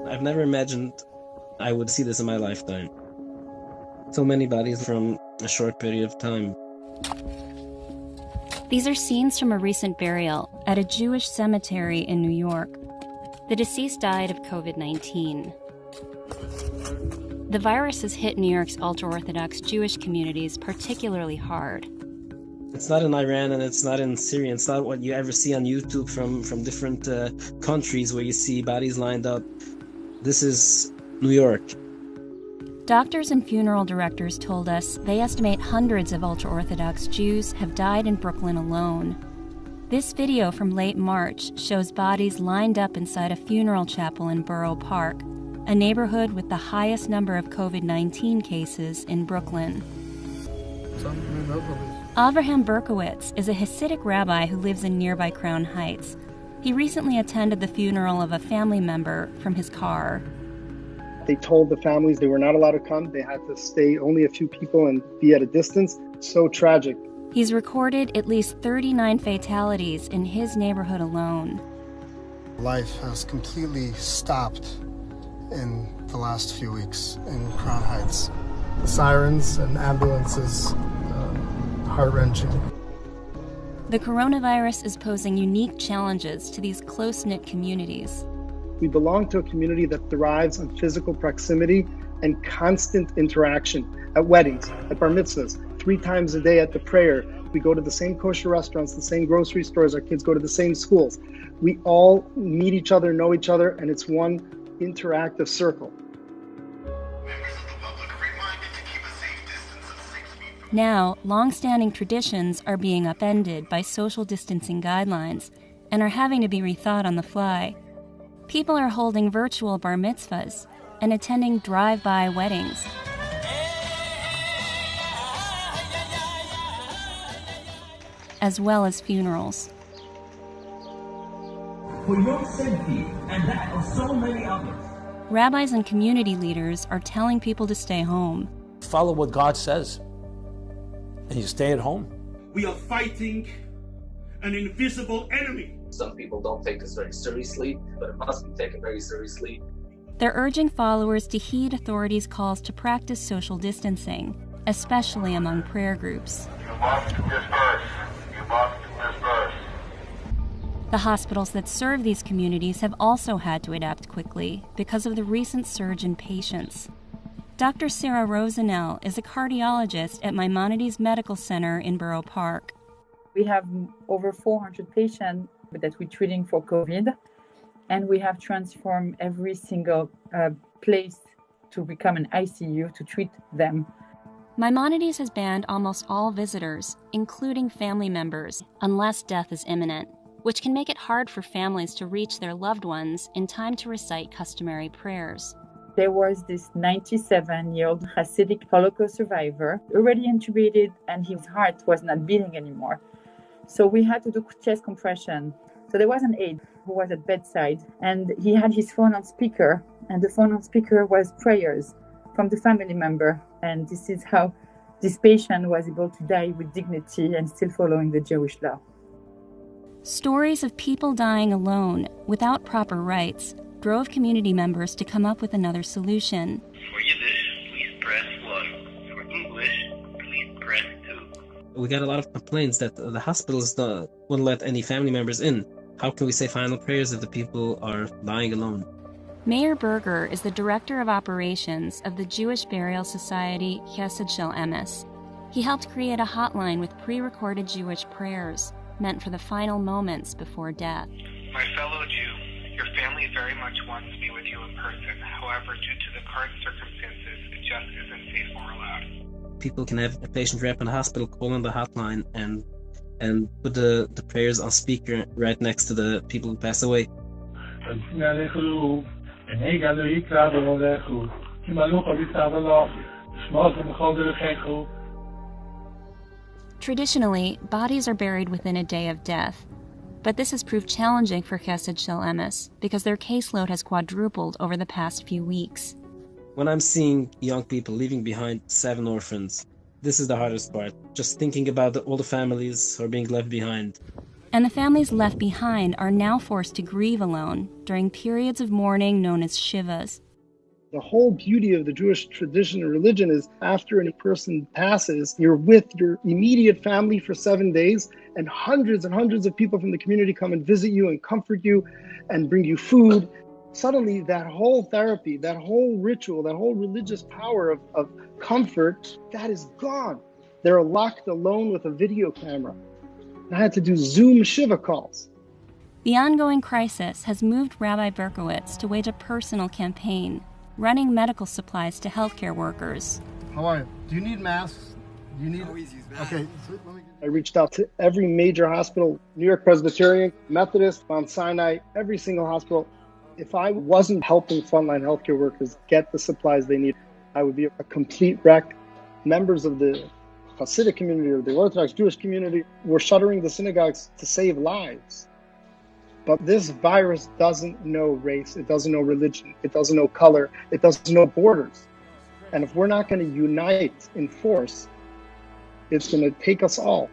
I've never imagined I would see this in my lifetime. So many bodies from a short period of time. These are scenes from a recent burial at a Jewish cemetery in New York. The deceased died of COVID-19. The virus has hit New York's ultra-Orthodox Jewish communities particularly hard. It's not in Iran and it's not in Syria. It's not what you ever see on YouTube from different countries where you see bodies lined up. This is New York. Doctors and funeral directors told us they estimate hundreds of ultra-Orthodox Jews have died in Brooklyn alone. This video from late March shows bodies lined up inside a funeral chapel in Borough Park, a neighborhood with the highest number of COVID-19 cases in Brooklyn. Avraham Berkowitz is a Hasidic rabbi who lives in nearby Crown Heights. He recently attended the funeral of a family member from his car. They told the families they were not allowed to come. They had to stay only a few people and be at a distance. So tragic. He's recorded at least 39 fatalities in his neighborhood alone. Life has completely stopped in the last few weeks in Crown Heights. Sirens and ambulances, heart-wrenching. The coronavirus is posing unique challenges to these close-knit communities. We belong to a community that thrives on physical proximity and constant interaction. At weddings, at bar mitzvahs, 3 times a day at the prayer. We go to the same kosher restaurants, the same grocery stores, our kids go to the same schools. We all meet each other, know each other, and it's one interactive circle. Now, long-standing traditions are being upended by social distancing guidelines and are having to be rethought on the fly. People are holding virtual bar mitzvahs and attending drive-by weddings. As well as funerals. For your safety and that of so many others. Rabbis and community leaders are telling people to stay home. Follow what God says, and you stay at home. We are fighting an invisible enemy. Some people don't take this very seriously, but it must be taken very seriously. They're urging followers to heed authorities' calls to practice social distancing, especially among prayer groups. You must disperse. You must disperse. The hospitals that serve these communities have also had to adapt quickly because of the recent surge in patients. Dr. Sarah Rosenell is a cardiologist at Maimonides Medical Center in Borough Park. We have over 400 patients that we're treating for COVID, and we have transformed every single place to become an ICU to treat them. Maimonides has banned almost all visitors, including family members, unless death is imminent, which can make it hard for families to reach their loved ones in time to recite customary prayers. There was this 97-year-old Hasidic Holocaust survivor, already intubated, and his heart was not beating anymore. So we had to do chest compression. So there was an aide who was at bedside, and he had his phone on speaker, and the phone on speaker was prayers from the family member. And this is how this patient was able to die with dignity and still following the Jewish law. Stories of people dying alone, without proper rites, drove community members to come up with another solution. For Yiddish, please press 1. For English, please press 2. We got a lot of complaints that the hospitals won't let any family members in. How can we say final prayers if the people are dying alone? Meir Berger is the director of operations of the Jewish Burial Society Chesed Shel Emes. He helped create a hotline with pre-recorded Jewish prayers, meant for the final moments before death. My fellow Jew, your family very much wants to be with you in person. However, due to the current circumstances, it just isn't safe or allowed. People can have a patient rep in the hospital call on the hotline and put the prayers on speaker right next to the people who pass away. Traditionally, bodies are buried within a day of death, but this has proved challenging for Chesed Shel Emes because their caseload has quadrupled over the past few weeks. When I'm seeing young people leaving behind 7 orphans, this is the hardest part. Just thinking about all the families who are being left behind. And the families left behind are now forced to grieve alone during periods of mourning known as Shivas. The whole beauty of the Jewish tradition and religion is after any person passes, you're with your immediate family for 7 days, and hundreds of people from the community come and visit you and comfort you and bring you food. Suddenly, that whole therapy, that whole ritual, that whole religious power of comfort, that is gone. They're locked alone with a video camera. I had to do Zoom Shiva calls. The ongoing crisis has moved Rabbi Berkowitz to wage a personal campaign, running medical supplies to healthcare workers. How are you? Do you need masks? Do you need... Okay. I reached out to every major hospital, New York Presbyterian, Methodist, Mount Sinai, every single hospital. If I wasn't helping frontline healthcare workers get the supplies they need, I would be a complete wreck. Members of the Hasidic community or the Orthodox Jewish community were shuttering the synagogues to save lives. But this virus doesn't know race, it doesn't know religion, it doesn't know color, it doesn't know borders. And if we're not going to unite in force, it's going to take us all.